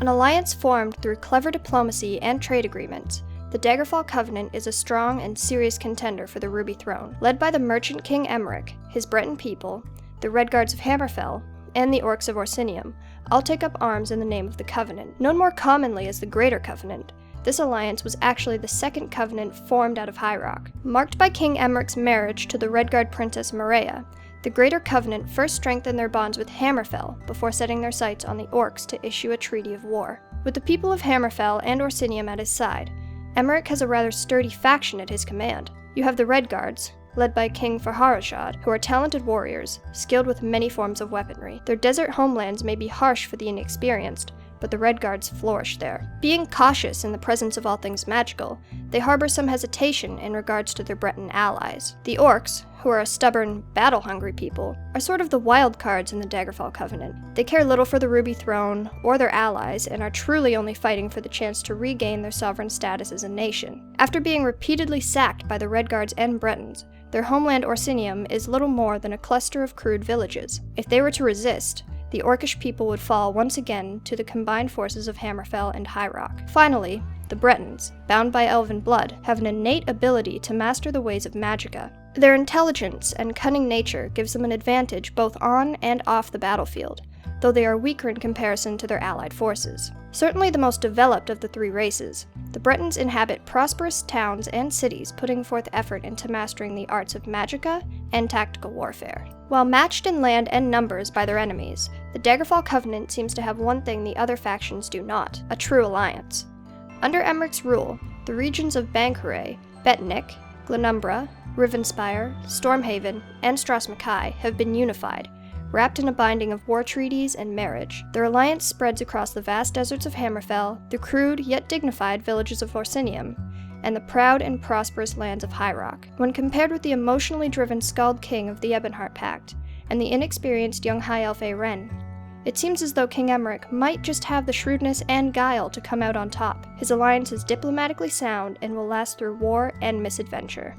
An alliance formed through clever diplomacy and trade agreements, the Daggerfall Covenant is a strong and serious contender for the Ruby Throne. Led by the merchant king MrRhexx, his Breton people, the Redguards of Hammerfell, and the Orcs of Orsinium all take up arms in the name of the Covenant. Known more commonly as the Greater Covenant, this alliance was actually the second covenant formed out of High Rock. Marked by King Emmeric's marriage to the Redguard princess Maria, the Greater Covenant first strengthened their bonds with Hammerfell before setting their sights on the Orcs to issue a treaty of war. With the people of Hammerfell and Orsinium at his side, Emryrch has a rather sturdy faction at his command. You have the Redguards, led by King Faharashad, who are talented warriors, skilled with many forms of weaponry. Their desert homelands may be harsh for the inexperienced, but the Redguards flourish there. Being cautious in the presence of all things magical, they harbor some hesitation in regards to their Breton allies. The Orcs, who are a stubborn, battle-hungry people, are sort of the wild cards in the Daggerfall Covenant. They care little for the Ruby Throne or their allies and are truly only fighting for the chance to regain their sovereign status as a nation. After being repeatedly sacked by the Redguards and Bretons, their homeland Orsinium is little more than a cluster of crude villages. If they were to resist, the Orcish people would fall once again to the combined forces of Hammerfell and High Rock. Finally, the Bretons, bound by elven blood, have an innate ability to master the ways of magicka. Their intelligence and cunning nature gives them an advantage both on and off the battlefield, though they are weaker in comparison to their allied forces. Certainly the most developed of the three races, the Bretons inhabit prosperous towns and cities, putting forth effort into mastering the arts of magicka and tactical warfare. While matched in land and numbers by their enemies, the Daggerfall Covenant seems to have one thing the other factions do not: a true alliance. Under Emryrch's rule, the regions of Banqueray, Betnik, Glenumbra, Rivenspire, Stormhaven, and Stras Mackay have been unified, wrapped in a binding of war treaties and marriage. Their alliance spreads across the vast deserts of Hammerfell, the crude yet dignified villages of Orsinium, and the proud and prosperous lands of High Rock. When compared with the emotionally driven Skald King of the Ebonheart Pact and the inexperienced young High Elf Ren, it seems as though King Emryrch might just have the shrewdness and guile to come out on top. His alliance is diplomatically sound and will last through war and misadventure.